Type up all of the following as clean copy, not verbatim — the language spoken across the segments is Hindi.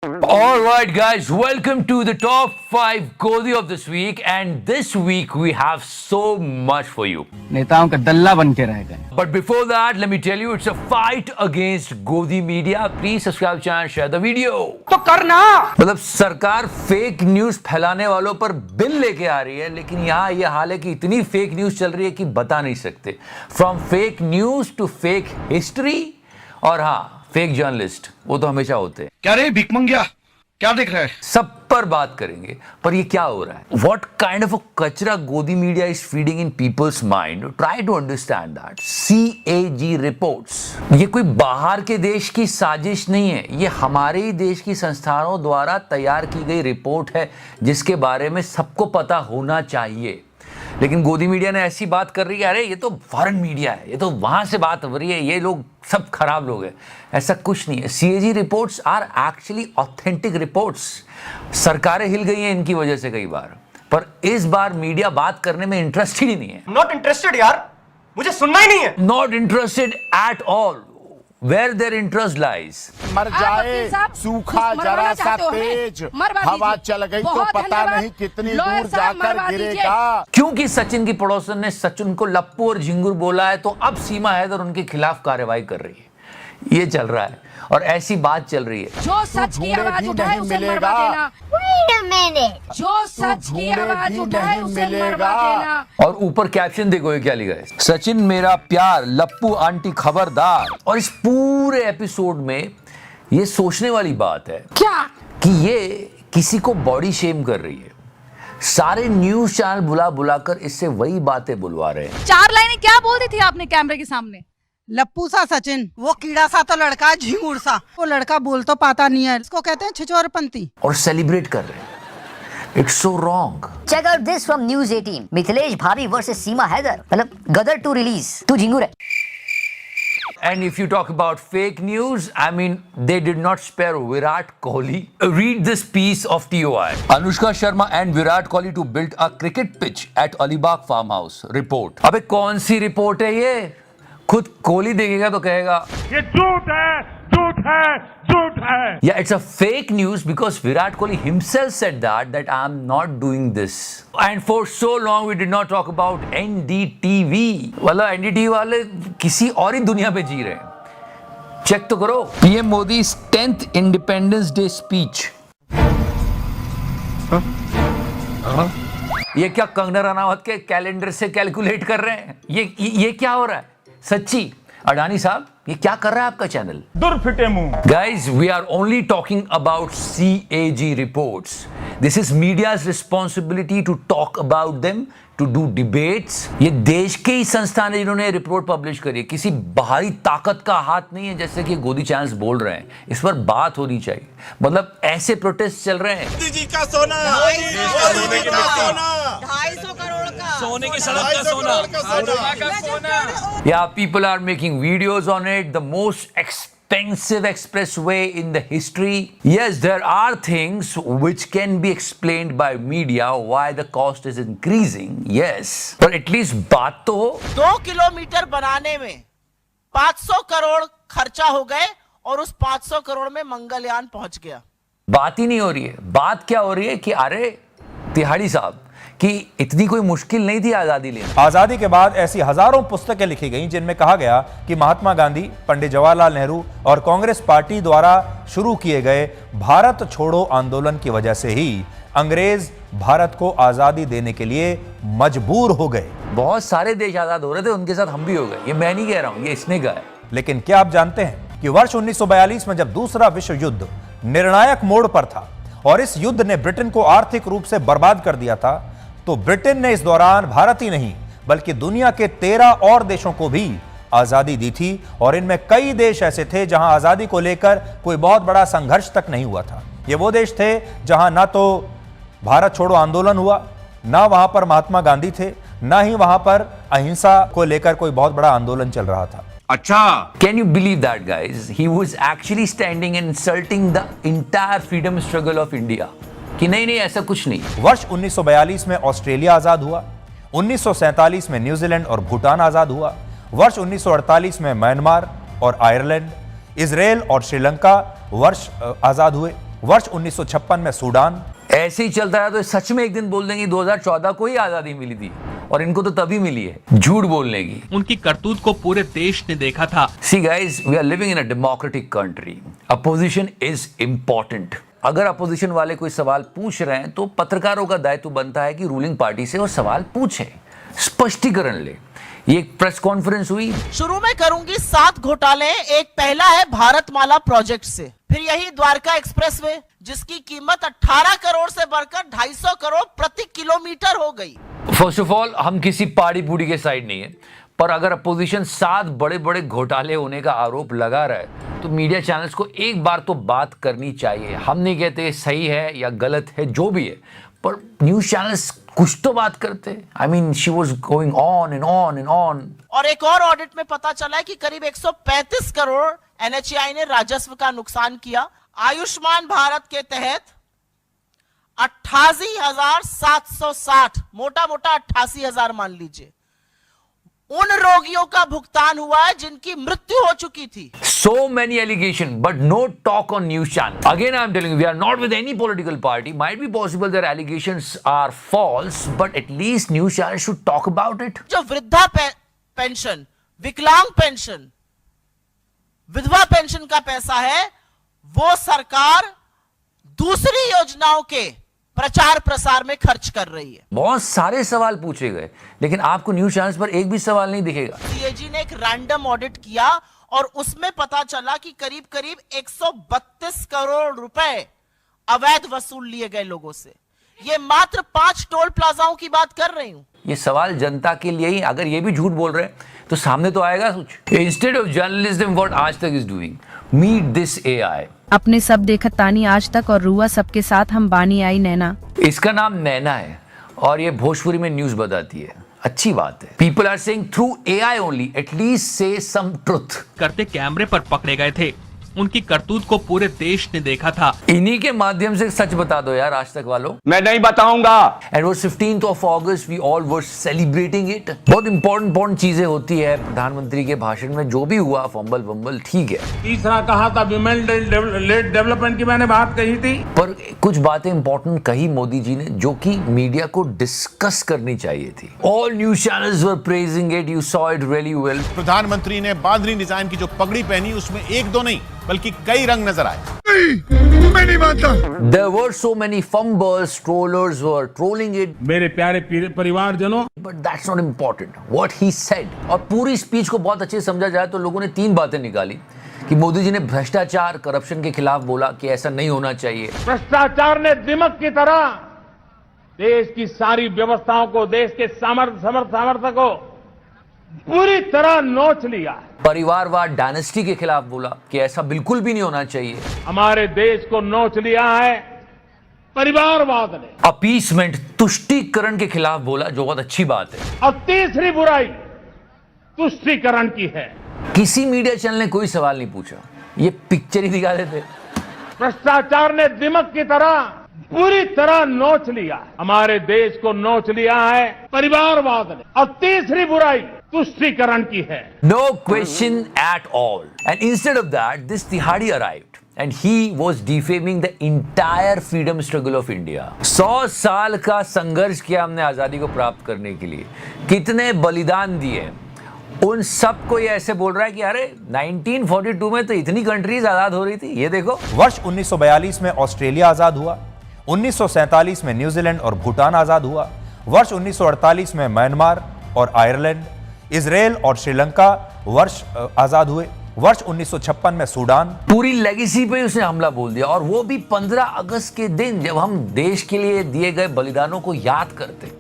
All right, guys, welcome to the top 5 Godi of this week, and this week we have so much for you. नेताओं का दल्ला बन के रह गए. But before that, let me tell you, it's a fight against Godi media. Please subscribe channel, share the video. तो करना. मतलब सरकार फेक न्यूज फैलाने वालों पर बिल लेके आ रही है, लेकिन यहाँ ये हाल है कि इतनी फेक न्यूज चल रही है कि बता नहीं सकते. From fake news to fake history, और हाँ, फेक जर्नलिस्ट वो तो हमेशा होते हैं. क्या रे भिख मंगिया, क्या देख रहा है? सब पर बात करेंगे, पर ये क्या हो रहा है? What kind of a कचरा गोदी media is feeding in people's mind? Try to understand that. CAG reports. ये कोई बाहर के देश की साजिश नहीं है, ये हमारे ही देश की संस्थानों द्वारा तैयार की गई रिपोर्ट है, जिसके बारे में सबको पता होना चाहिए. लेकिन गोदी मीडिया ने ऐसी बात कर रही है, अरे ये तो फॉरेन मीडिया है, ये तो वहां से बात हो रही है, ये लोग सब खराब लोग हैं. ऐसा कुछ नहीं है. CAG reports are actually authentic reports. सरकारें हिल गई हैं इनकी वजह से कई बार, पर इस बार मीडिया बात करने में इंटरेस्टेड ही नहीं है. नॉट इंटरेस्टेड यार, मुझे सुनना ही नहीं है. Not interested at all. Where their interest lies. मर जाए सूखा जरा सा तेज, हवा चल गई तो पता नहीं कितनी दूर जाकर गिरेगा. क्योंकि सचिन की पड़ोसन ने सचिन को लप्पू और झिंगुर बोला है, तो अब सीमा हैदर उनके खिलाफ कार्रवाई कर रही है. ये चल रहा है और ऐसी बात चल रही है. जो सच की आवाज उठाए उसे मरवा देना. जो सच की आवाज उठाए उसे मरवा देना. और ऊपर कैप्शन देखो, ये क्या लिखा है? सचिन मेरा प्यार, लप्पू आंटी खबरदार. और इस पूरे एपिसोड में ये सोचने वाली बात है क्या कि ये किसी को बॉडी शेम कर रही है. सारे न्यूज चैनल बुला बुलाकर इससे वही बातें बुलवा रहे हैं. 4 लाइनें क्या बोल दी थी आपने कैमरे के सामने? लप्पू सा सचिन, वो कीड़ा सा तो लड़का है झिंगुर सा. वो लड़का बोल तो पाता नहीं है, इसको कहते हैं छिछोरपंती. और सेलिब्रेट कर रहे हैं. It's so wrong. Check out this from News 18. Mithilesh भाभी वर्सेस सीमा हैदर. मतलब गदर 2 रिलीज. तू झिंगुर है. And if you talk about fake news, I mean, they did not spare Virat Kohli. Read this piece of TOI. Anushka Sharma and Virat Kohli to build a cricket pitch at Alibag farmhouse. Report. अबे कौन सी रिपोर्ट है ये? खुद कोहली देखेगा तो कहेगा ये झूठ है, झूठ है, झूठ है. Yeah, it's a fake news because Virat Kohli himself said that I am not doing this. And for so long we did not talk about NDTV. वाला NDTV वाले किसी और ही दुनिया पे जी रहे हैं. चेक तो करो. PM मोदी's 10th Independence Day speech. ये क्या कंगना रनावत के कैलेंडर से कैलकुलेट कर रहे हैं? ये क्या हो रहा है? सच्ची अडानी साहब, ये क्या कर रहा है आपका चैनल? दूर फिटे मुंह. Guys, we are only talking about CAG reports. This is media's responsibility to talk about them, to do debates. ये देश के ही संस्थान है जिन्होंने रिपोर्ट पब्लिश करी है. किसी बाहरी ताकत का हाथ नहीं है, जैसे कि गोदी चैनल्स बोल रहे हैं. इस पर बात होनी चाहिए. मतलब ऐसे प्रोटेस्ट चल रहे हैं. दीदी का सोना, दीदी का सोना, 250 करोड़ का सोने की सड़क का सोना. Yeah, people are making videos on it. The most expensive expressway in the history. Yes, there are things which can be explained by media why the cost is increasing. Yes, but at least बात तो हो. 2 किलोमीटर बनाने में 500 करोड़ खर्चा हो गए और उस 500 करोड़ में मंगलयान पहुंच गया. बात ही नहीं हो रही है. बात क्या हो रही है कि अरे तिहाड़ी साहब, कि इतनी कोई मुश्किल नहीं थी आजादी लेना. आजादी के बाद ऐसी हजारों पुस्तकें लिखी गईं जिनमें कहा गया कि महात्मा गांधी, पंडित जवाहरलाल नेहरू और कांग्रेस पार्टी द्वारा शुरू किए गए भारत छोड़ो आंदोलन की वजह से ही अंग्रेज भारत को आजादी देने के लिए मजबूर हो गए. बहुत सारे देश आजाद हो रहे थे, उनके साथ हम भी हो गए. ये मैं नहीं कह रहा हूं, ये इसने कहा है. लेकिन क्या आप जानते हैं कि वर्ष 1942 में जब दूसरा विश्व युद्ध निर्णायक मोड़ पर था और इस युद्ध ने ब्रिटेन को आर्थिक रूप से बर्बाद कर दिया था, तो ब्रिटेन ने इस दौरान भारत ही नहीं बल्कि दुनिया के 13 और देशों को भी आजादी दी थी. और इनमें कई देश ऐसे थे जहां आजादी को लेकर कोई बहुत बड़ा संघर्ष तक नहीं हुआ था. ये वो देश थे जहां ना तो भारत छोड़ो आंदोलन हुआ, ना वहां पर महात्मा गांधी थे, ना ही वहां पर अहिंसा को लेकर कोई बहुत बड़ा आंदोलन चल रहा था. अच्छा, Can you believe that, guys? He was actually standing and insulting the entire freedom struggle of India. कि नहीं ऐसा कुछ नहीं. वर्ष 1942 में ऑस्ट्रेलिया आजाद हुआ. 1947 में न्यूजीलैंड और भूटान आजाद हुआ. वर्ष 1948 में म्यांमार और आयरलैंड, इजराइल और श्रीलंका वर्ष आजाद हुए. वर्ष 1956 में सूडान, ऐसे ही चलता है तो सच में एक दिन बोल देंगे 2014 को ही आजादी मिली थी और इनको तो तभी मिली है झूठ बोलने की। उनकी करतूत को पूरे देश ने देखा था। See guys, we are living in a democratic country. Opposition is important. अगर अपोजिशन वाले कोई सवाल पूछ रहे हैं तो पत्रकारों का दायित्व बनता है कि रूलिंग पार्टी से वो सवाल पूछे, स्पष्टीकरण ले। ये एक प्रेस कॉन्फ्रेंस हुई। शुरू में करूंगी 7 घोटाले। एक पहला है भारतमाला प्रोजेक्ट से, फिर यही द्वारका एक्सप्रेसवे जिसकी कीमत 18 करोड़ से बढ़कर 250 करोड़ प्रति किलोमीटर हो गई। फर्स्ट ऑफ ऑल, हम किसी पाड़ी पूड़ी के साइड नहीं है, पर अगर अपोजिशन 7 बड़े बड़े घोटाले होने का आरोप लगा रहा है तो मीडिया चैनल्स को एक बार तो बात करनी चाहिए। हम नहीं कहते सही है या गलत है, जो भी है, पर न्यूज चैनल्स कुछ तो बात करते। I mean she was going on and on and on. और एक और ऑडिट में पता चला है कि करीब 135 करोड़ एनएचएआई ने राजस्व का नुकसान किया। आयुष्मान भारत के तहत 88,760, मोटा मोटा 88,000 मान लीजिए, उन रोगियों का भुगतान हुआ है जिनकी मृत्यु हो चुकी थी। So many allegations, but no talk on news channel. Again, I'm telling you, we are not with any political party. Might be possible their allegations are false, but at least news channels should talk about it. जो वृद्धा पेंशन, विकलांग पेंशन, विधवा पेंशन का पैसा है, वो सरकार दूसरी योजनाओं के प्रचार प्रसार में खर्च कर रही है। बहुत सारे सवाल पूछे गए, लेकिन आपको न्यूज चैनल्स पर एक भी सवाल नहीं दिखेगा। सीएजी ने एक रैंडम ऑडिट किया और उसमें पता चला कि करीब करीब 132 करोड़ रुपए अवैध वसूल लिए गए लोगों से। ये मात्र 5 टोल प्लाजाओं की बात कर रही हूं। ये सवाल जनता के लिए ही, अगर ये भी झूठ बोल रहे हैं तो सामने तो आएगा कुछ। Instead of journalism what Aaj Tak is doing, meet this AI. अपने सब देखत तानी आज तक और रुआ सबके साथ हम बानी आई नैना। इसका नाम नैना है और ये भोजपुरी में न्यूज बताती है। अच्छी बात है। People are saying through AI only at least say some truth. करते कैमरे पर पकड़े गए थे। उनकी करतूत को पूरे देश ने देखा था। इन्हीं के माध्यम से सच बता दो यार आज तक वालों। मैं नहीं बताऊंगा। एंड वो 15th of August we all were celebrating it। बहुत इंपॉर्टेंट चीजें होती है प्रधानमंत्री के भाषण में, जो भी हुआ फंबल वंबल ठीक है। तीसरा कहा था विमेन लेड डेवलपमेंट की मैंने बात कही थी, पर कुछ बातें इंपॉर्टेंट कही मोदी जी ने जो कि मीडिया को डिस्कस करनी चाहिए थी। All news channels were praising it, you saw it really well. प्रधानमंत्री ने बांधनी डिजाइन की जो पगड़ी पहनी उसमें एक दो नहीं बल्कि कई रंग नजर आए। मैं नहीं मानता। There were so many fumbles, trollers were trolling it, मेरे प्यारे परिवारजनों, but that's not important. What he said, और पूरी स्पीच को बहुत अच्छे से समझा जाए तो लोगों ने 3 बातें निकाली कि मोदी जी ने भ्रष्टाचार, करप्शन के खिलाफ बोला कि ऐसा नहीं होना चाहिए। भ्रष्टाचार ने दिमक की तरह देश की सारी व्यवस्थाओं को, देश के सामर्थ्य को पूरी तरह नोच लिया। परिवारवाद, डायनेस्टी के खिलाफ बोला कि ऐसा बिल्कुल भी नहीं होना चाहिए। हमारे देश को नोच लिया है परिवारवाद ने। अपीसमेंट, तुष्टीकरण के खिलाफ बोला, जो बहुत अच्छी बात है। और तीसरी बुराई तुष्टीकरण की है। किसी मीडिया चैनल ने कोई सवाल नहीं पूछा, ये पिक्चर ही दिखा देते। भ्रष्टाचार ने दिमक की तरह पूरी तरह नोच लिया, हमारे देश को नोच लिया है परिवारवाद ने। और तीसरी बुराई तुष्टीकरण की है। No question at all. And instead of that, this Tihadi arrived and he was defaming the entire freedom struggle of India. 100 साल का संघर्ष किया हमने आजादी को प्राप्त करने के लिए, कितने बलिदान दिए, उन सबको ये ऐसे बोल रहा है कि अरे 1942 में तो इतनी कंट्रीज आजाद हो रही थी, ये देखो। वर्ष 1942 में ऑस्ट्रेलिया आजाद हुआ, 1947 में न्यूजीलैंड और भूटान आजाद हुआ, वर्ष 1948 में म्यांमार और आयरलैंड, इजराइल और श्रीलंका वर्ष आजाद हुए, वर्ष 1956 में सूडान। पूरी लेगेसी पे उसने हमला बोल दिया, और वो भी 15 अगस्त के दिन, जब हम देश के लिए दिए गए बलिदानों को याद करते।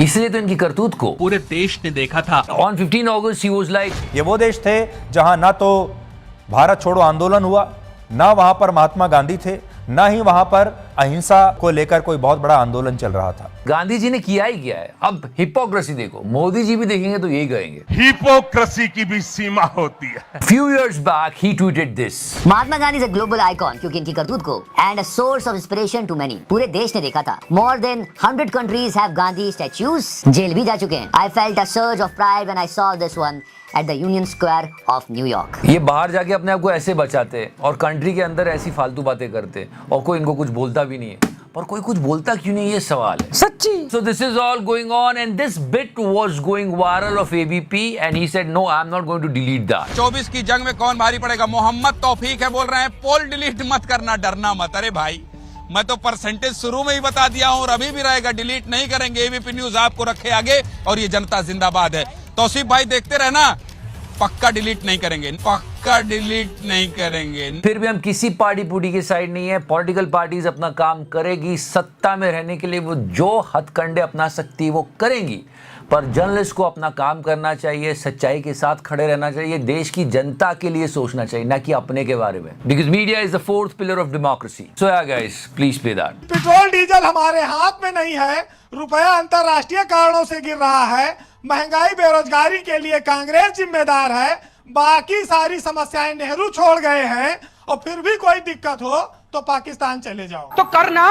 इसलिए तो इनकी करतूत को पूरे देश ने देखा था। On 15 August he was like, ये वो देश थे जहां ना तो भारत छोड़ो आंदोलन हुआ, ना वहां पर महात्मा गांधी थे, ना ही वहां पर अहिंसा को लेकर कोई बहुत बड़ा आंदोलन चल रहा था। गांधी जी ने किया ही क्या है। अब हिपोक्रेसी देखो, मोदी जी भी देखेंगे तो यही कहेंगे, हिपोक्रेसी की भी सीमा होती है। Few years back he tweeted this. Mahatma Gandhi is a global icon क्योंकि इनकी करतूत को and a source of inspiration to many. पूरे देश ने देखा था। More than 100 countries have Gandhi statues. जेल भी जा चुके हैं। I felt a surge of pride when I saw this one at the Union Square of New York. ये बाहर जाके अपने आप को ऐसे बचाते हैं और कंट्री के अंदर ऐसी फालतू बातें करते हैं और कोई इनको कुछ बोलता भी नहीं है। पर कोई कुछ बोलता क्यों नहीं, ये सवाल है सच्ची। So this is all going on and this bit was going viral of ABP and he said no, I'm not going to delete that. 24 की जंग में कौन भारी पड़ेगा? मोहम्मद तौफीक है, बोल रहे हैं पोल डिलीट मत करना, डरना मत। अरे भाई, मैं तो परसेंटेज शुरू में ही बता दिया हूं और अभी भी रहेगा, डिलीट नहीं करेंगे। एबीपी न्यूज आपको रखे आगे और ये जनता जिंदाबाद है। तौसीफ भाई देखते रहना, पक्का डिलीट नहीं करेंगे, पक्का डिलीट नहीं करेंगे। फिर भी हम किसी पार्टी पुटी के साइड नहीं है। पॉलिटिकल पार्टीज अपना काम करेगी, सत्ता में रहने के लिए वो जो हथकंडे अपना सकती है वो करेंगी, पर जर्नलिस्ट को अपना काम करना चाहिए, सच्चाई के साथ खड़े रहना चाहिए, देश की जनता के लिए सोचना चाहिए, ना कि अपने के बारे में। Because media is the fourth pillar of democracy. So yeah guys, please pay that. Petrol diesel हमारे हाथ में नहीं है, रुपया अंतरराष्ट्रीय कारणों से गिर रहा है, महंगाई बेरोजगारी के लिए कांग्रेस जिम्मेदार है, बाकी सारी समस्याएं नेहरू छोड़ गए हैं, और फिर भी कोई दिक्कत हो तो पाकिस्तान चले जाओ। तो करना